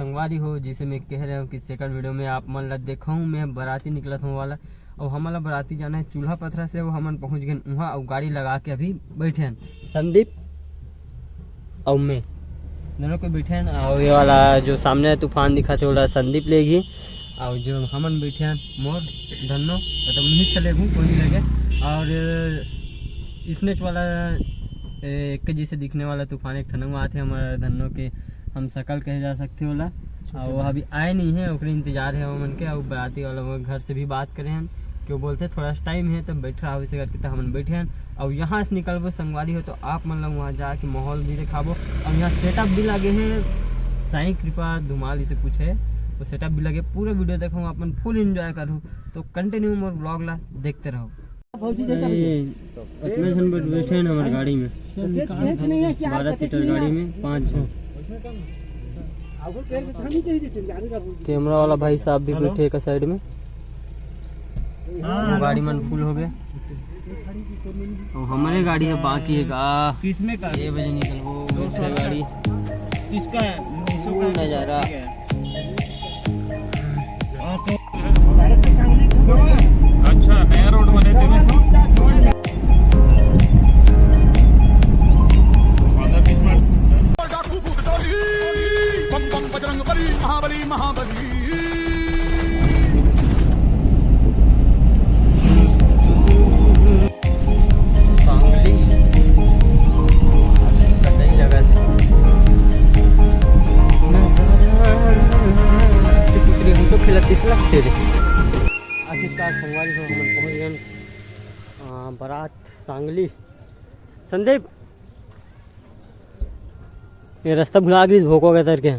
संगवारी हो, जिसे मैं कह रहा हूँ कि सेकंड वीडियो में आप मन ला देखा हूँ मैं बराती निकलत हूँ वाला, और हमारा बराती जाना है चूल्हा पथरा से। वो हमन पहुँच गए वहाँ और गाड़ी लगा के अभी बैठे हैं संदीप और मैं दोनों को बैठे हैं। और ये वाला जो सामने तूफान दिखा थे वाला संदीप लेगी, और जो हमन बैठे हैं मोर धनो तो नहीं चले घूम कोई नहीं लगे। और स्नेच वाला एक जैसे दिखने वाला तूफान एक ठनवा आते हमारे धनों के हम सकल कहे जा सकते होला, और वो अभी आए नहीं है, ओकरे इंतजार है मन के। और बराती वाला वो घर से भी बात करे हैं कि वो बोलते थोड़ा टाइम है तो बैठ रहा वैसे करके, तो हम बैठे हैं। और यहाँ से निकलबो संगवारी हो तो आप मतलब वहाँ जाके माहौल भी दिखाबो। और यहाँ सेटअप भी लगे हैं, साईं कृपा धुमाल इसे कुछ है वो सेटअप भी लगे। पूरे वीडियो देखो अपन फुल एंजॉय करूँ, तो कंटिन्यू मोर ब्लॉग ला देखते रहो। इतने जन बैठे हैं हमारे गाड़ी में, 12 सीटर गाड़ी में 5 छः। कैमरा वाला भाई साहब भी बैठे एक साइड में, वो गाड़ी मन फुल हो गए। और हमारे गाड़ी है बाकी है किसमें का 6 बजे निकल वो गाड़ी किसका नजारा। अच्छा नया रोड बने थे महाबली महाबली सांगली कतई जगह हमको खिलतीस लगते थे। आखिरकार संगवारी हो हम पहुँच गए बारात सांगली। संदीप ये रास्ता भुला गई भोको के तर के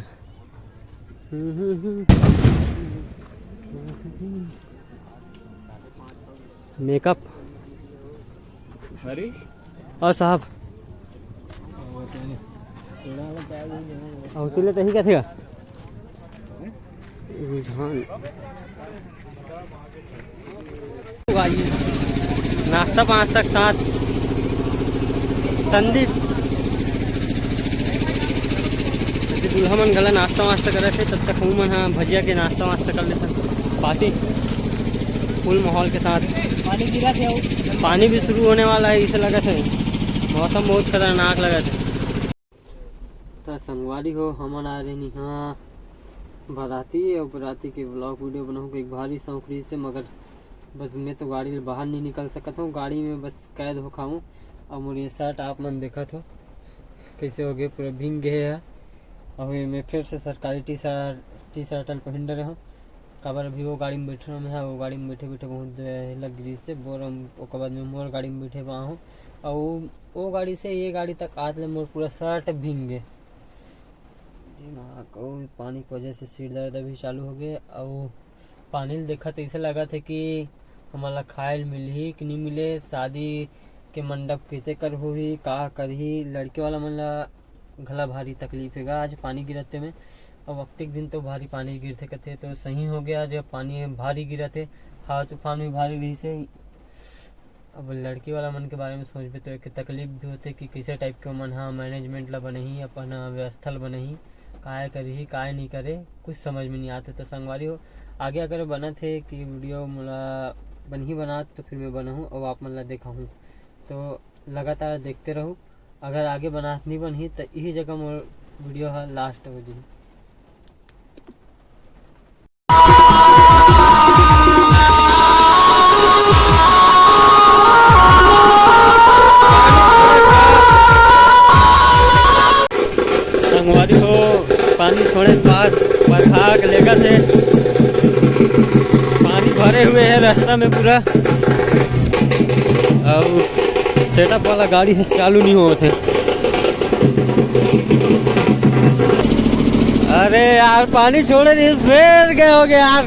मेकअप और साहब और तिले तो ही क्या थे नाश्ता 5 तक साथ संदीप दूल्हा मन गला नाश्ता वास्ता करे थे, तब तक मन हाँ भजिया के नाश्ता वास्ता कर लेते पार्टी फुल माहौल के साथ। पानी गिरा थे, पानी भी शुरू होने वाला है, इसे लगा थे मौसम बहुत खतरनाक लगा था। तो संगवारी हो हमन आ रहे नहीं हाँ बराती, और बराती के ब्लॉग वीडियो बनाऊँ एक भारी सौखरी से, मगर बस मैं तो गाड़ी बाहर नहीं निकल सकता हूँ, गाड़ी में बस कैद हो खाऊँ। और मेरी शर्ट आप मन देखा तो कैसे हो गए पूरा भींग गए है। और मैं फिर से सरकारी टी शर्ट पहन रहा हूँ, कबर अभी वो गाड़ी में बैठ रहा हूँ मैं। वो गाड़ी में बैठे बैठे बहुत लग गई से बोर, उसके बाद में मोर गाड़ी में बैठे वहाँ हूँ, और वो गाड़ी से ये गाड़ी तक आज ले मोर पूरा शर्ट भींग गए दिमाग। और पानी की वजह से सिर दर्द भी चालू हो गए। और पानी देखा तो ऐसे लगा था कि हमारा खायल मिली कि नहीं मिले, शादी के मंडप कैसे कर हो ही का कर ही, लड़के वाला मन ला गला भारी तकलीफ है आज पानी गिरते में। और वक्त एक दिन तो भारी पानी गिरते कथे तो सही हो गया, जब पानी भारी गिरा थे हवा तूफान भी भारी रही से। अब लड़की वाला मन के बारे में सोच भी तो एक तकलीफ भी होते कि किसी टाइप के मन हाँ मैनेजमेंट ला बने ही अपन व्यवस्था बने ही काय करी ही काय नहीं करे कुछ समझ में नहीं आते। तो संगवारी हो आगे अगर बना थे कि वीडियो मोला बन ही बना तो फिर मैं बना हूँ और आप मन ला देखा हूँ, तो लगातार देखते रहो। अगर आगे बना नहीं बनी तो यही जगह मोर वीडियो है लास्ट हो जी। संगवारी हो पानी छोड़े बाद बरखा के लेकर थे, पानी भरे हुए है रास्ता में पूरा, और सेटअप वाला गाड़ी है चालू नहीं हुए थे। अरे यार पानी छोड़े नहीं फिर गए हो गए यार,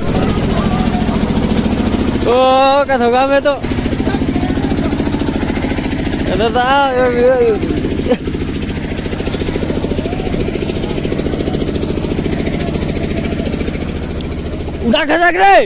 ओ कद होगा मैं तो उड़ा खसक रे।